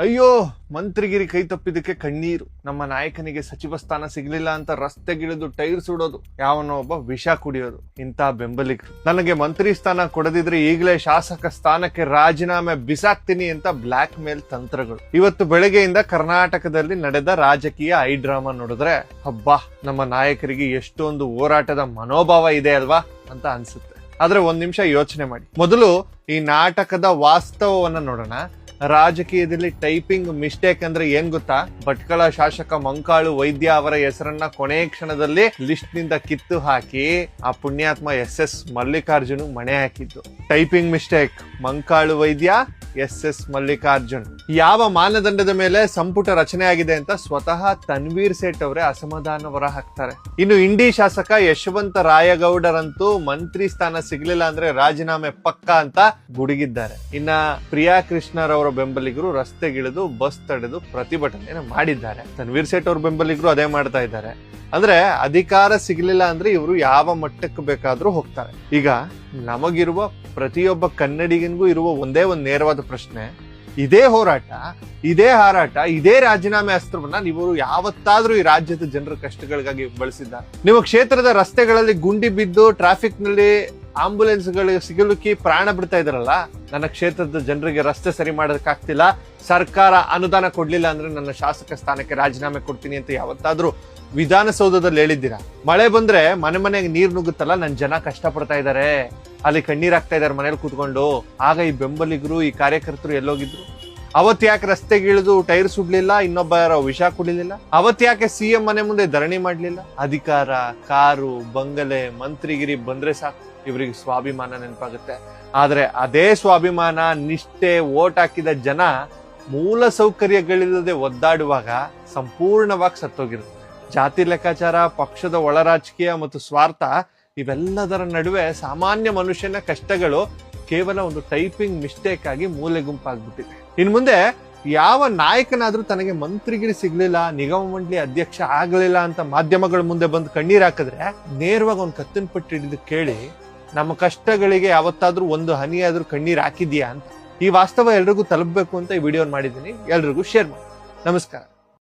ಅಯ್ಯೋ, ಮಂತ್ರಿಗಿರಿ ಕೈ ತಪ್ಪಿದಕ್ಕೆ ಕಣ್ಣೀರು. ನಮ್ಮ ನಾಯಕನಿಗೆ ಸಚಿವ ಸ್ಥಾನ ಸಿಗ್ಲಿಲ್ಲ ಅಂತ ರಸ್ತೆಗಿಳಿದು ಟೈರ್ ಸುಡೋದು, ಯಾವನೋ ಒಬ್ಬ ವಿಷ ಕುಡಿಯೋದು. ಇಂಥ ಬೆಂಬಲಿಗರು ನನಗೆ ಮಂತ್ರಿ ಸ್ಥಾನ ಕೊಡದಿದ್ರೆ ಈಗಲೇ ಶಾಸಕ ಸ್ಥಾನಕ್ಕೆ ರಾಜೀನಾಮೆ ಬಿಸಾಕ್ತೀನಿ ಅಂತ ಬ್ಲಾಕ್ ಮೇಲ್ ತಂತ್ರಗಳು. ಇವತ್ತು ಬೆಳಗ್ಗೆಯಿಂದ ಕರ್ನಾಟಕದಲ್ಲಿ ನಡೆದ ರಾಜಕೀಯ ಐ ಡ್ರಾಮಾ ನೋಡಿದ್ರೆ ಹಬ್ಬಾ, ನಮ್ಮ ನಾಯಕರಿಗೆ ಎಷ್ಟೊಂದು ಹೋರಾಟದ ಮನೋಭಾವ ಇದೆ ಅಲ್ವಾ ಅಂತ ಅನ್ಸುತ್ತೆ. ಆದ್ರೆ ಒಂದ್ ನಿಮಿಷ ಯೋಚನೆ ಮಾಡಿ. ಮೊದಲು ಈ ನಾಟಕದ ವಾಸ್ತವವನ್ನ ನೋಡೋಣ. ರಾಜಕೀಯದಲ್ಲಿ ಟೈಪಿಂಗ್ ಮಿಸ್ಟೇಕ್ ಅಂದ್ರೆ ಏನ್ ಗೊತ್ತಾ? ಭಟ್ಕಳ ಶಾಸಕ ಮಂಕಾಳು ವೈದ್ಯ ಅವರ ಹೆಸರನ್ನ ಕೊನೆ ಕ್ಷಣದಲ್ಲಿ ಲಿಸ್ಟ್ ನಿಂದ ಕಿತ್ತು ಹಾಕಿ ಆ ಪುಣ್ಯಾತ್ಮ SS ಮಲ್ಲಿಕಾರ್ಜುನ್ ಮಣೆ ಹಾಕಿದ್ದು. ಟೈಪಿಂಗ್ ಮಿಸ್ಟೇಕ್, ಮಂಕಾಳು ವೈದ್ಯ SS ಮಲ್ಲಿಕಾರ್ಜುನ್. ಯಾವ ಮಾನದಂಡದ ಮೇಲೆ ಸಂಪುಟ ರಚನೆ ಆಗಿದೆ ಅಂತ ಸ್ವತಃ ತನ್ವೀರ್ ಸೇಠ್ ಅವರೇ ಅಸಮಾಧಾನ ಹೊರ ಹಾಕ್ತಾರೆ. ಇನ್ನು ಇಂಡಿ ಶಾಸಕ ಯಶವಂತ ರಾಯಗೌಡರಂತೂ ಮಂತ್ರಿ ಸ್ಥಾನ ಸಿಗ್ಲಿಲ್ಲ ಅಂದ್ರೆ ರಾಜೀನಾಮೆ ಪಕ್ಕ ಅಂತ ಗುಡುಗಿದ್ದಾರೆ. ಇನ್ನ ಪ್ರಿಯಾ ಕೃಷ್ಣರವರ ಬೆಂಬಲಿಗರು ರಸ್ತೆಗಿಳಿದು ಬಸ್ ತಡೆದು ಪ್ರತಿಭಟನೆ ಮಾಡಿದ್ದಾರೆ. ತನ್ವೀರ್ ಸೇಠ್ ಅವ್ರ ಬೆಂಬಲಿಗರು ಅದೇ ಮಾಡ್ತಾ ಇದ್ದಾರೆ. ಅಂದ್ರೆ ಅಧಿಕಾರ ಸಿಗ್ಲಿಲ್ಲ ಅಂದ್ರೆ ಇವರು ಯಾವ ಮಟ್ಟಕ್ಕೆ ಬೇಕಾದ್ರೂ ಹೋಗ್ತಾರೆ. ಈಗ ನಮಗಿರುವ ಪ್ರತಿಯೊಬ್ಬ ಕನ್ನಡಿಗನಿಗೂ ಇರುವ ಒಂದೇ ಒಂದು ನೇರವಾದ ಪ್ರಶ್ನೆ, ಇದೇ ಹೋರಾಟ, ಇದೇ ಹಾರಾಟ, ಇದೇ ರಾಜೀನಾಮೆ ಅಸ್ತ್ರವನ್ನ ನೀವು ಯಾವತ್ತಾದ್ರೂ ಈ ರಾಜ್ಯದ ಜನರ ಕಷ್ಟಗಳಿಗಾಗಿ ಬಳಸಿದ್ದಾರೆ? ನಿಮ್ಮ ಕ್ಷೇತ್ರದ ರಸ್ತೆಗಳಲ್ಲಿ ಗುಂಡಿ ಬಿದ್ದು ಟ್ರಾಫಿಕ್ ನಲ್ಲಿ ಆಂಬುಲೆನ್ಸ್ ಗಳಿಗೆ ಸಿಗಲುಕಿ ಪ್ರಾಣ ಬಿಡ್ತಾ ಇದಾರಲ್ಲ, ನನ್ನ ಕ್ಷೇತ್ರದ ಜನರಿಗೆ ರಸ್ತೆ ಸರಿ ಮಾಡೋದಕ್ಕಾಗ್ತಿಲ್ಲ, ಸರ್ಕಾರ ಅನುದಾನ ಕೊಡ್ಲಿಲ್ಲ ಅಂದ್ರೆ ನನ್ನ ಶಾಸಕ ಸ್ಥಾನಕ್ಕೆ ರಾಜೀನಾಮೆ ಕೊಡ್ತೀನಿ ಅಂತ ಯಾವತ್ತಾದ್ರೂ ವಿಧಾನಸೌಧದಲ್ಲಿ ಹೇಳಿದ್ದೀರಾ? ಮಳೆ ಬಂದ್ರೆ ಮನೆಗೆ ನೀರ್ ನುಗ್ಗುತ್ತಲ್ಲ, ನನ್ನ ಜನ ಕಷ್ಟ ಪಡ್ತಾ ಇದಾರೆ, ಅಲ್ಲಿ ಕಣ್ಣೀರಾಗ್ತಾ ಇದಾರೆ ಮನೇಲಿ ಕೂತ್ಕೊಂಡು. ಆಗ ಈ ಬೆಂಬಲಿಗರು, ಈ ಕಾರ್ಯಕರ್ತರು ಎಲ್ಲೋಗಿದ್ರು? ಅವತ್ ಯಾಕೆ ರಸ್ತೆಗಿಳಿದು ಟೈರ್ ಸುಡ್ಲಿಲ್ಲ, ಇನ್ನೊಬ್ಬ ಯಾರೋ ವಿಷ ಕುಡಿಲಿಲ್ಲ? ಅವತ್ ಯಾಕೆ CM ಮನೆ ಮುಂದೆ ಧರಣಿ ಮಾಡ್ಲಿಲ್ಲ? ಅಧಿಕಾರ, ಕಾರು, ಬಂಗಲೆ, ಮಂತ್ರಿಗಿರಿ ಬಂದ್ರೆ ಸಾಕು ಇವರಿಗೆ ಸ್ವಾಭಿಮಾನ ನೆನಪಾಗುತ್ತೆ. ಆದ್ರೆ ಅದೇ ಸ್ವಾಭಿಮಾನ, ನಿಷ್ಠೆ, ಓಟ್ ಹಾಕಿದ ಜನ ಮೂಲ ಸೌಕರ್ಯಗಳಿಲ್ಲದೆ ಒದ್ದಾಡುವಾಗ ಸಂಪೂರ್ಣವಾಗಿ ಸತ್ತೋಗಿರುತ್ತೆ. ಜಾತಿ ಲೆಕ್ಕಾಚಾರ, ಪಕ್ಷದ ಒಳ ರಾಜಕೀಯ ಮತ್ತು ಸ್ವಾರ್ಥ ಇವೆಲ್ಲದರ ನಡುವೆ ಸಾಮಾನ್ಯ ಮನುಷ್ಯನ ಕಷ್ಟಗಳು ಕೇವಲ ಒಂದು ಟೈಪಿಂಗ್ ಮಿಸ್ಟೇಕ್ ಆಗಿ ಮೂಲೆ ಗುಂಪಾಗ್ಬಿಟ್ಟಿದೆ. ಇನ್ ಮುಂದೆ ಯಾವ ನಾಯಕನಾದ್ರೂ ತನಗೆ ಮಂತ್ರಿಗಿರಿ ಸಿಗ್ಲಿಲ್ಲ, ನಿಗಮ ಮಂಡಳಿ ಅಧ್ಯಕ್ಷ ಆಗಲಿಲ್ಲ ಅಂತ ಮಾಧ್ಯಮಗಳ ಮುಂದೆ ಬಂದು ಕಣ್ಣೀರ್ ಹಾಕಿದ್ರೆ ನೇರವಾಗಿ ಒಂದು ಕತ್ತಿನ ಪಟ್ಟಿ ಹಿಡಿದು ಕೇಳಿ, ನಮ್ಮ ಕಷ್ಟಗಳಿಗೆ ಯಾವತ್ತಾದ್ರೂ ಒಂದು ಹನಿ ಆದ್ರೂ ಕಣ್ಣೀರ್ ಹಾಕಿದ್ಯಾ ಅಂತ. ಈ ವಾಸ್ತವ ಎಲ್ರಿಗೂ ತಲುಪಬೇಕು ಅಂತ ಈ ವಿಡಿಯೋ ಮಾಡಿದ್ದೀನಿ. ಎಲ್ರಿಗೂ ಶೇರ್ ಮಾಡಿ. ನಮಸ್ಕಾರ.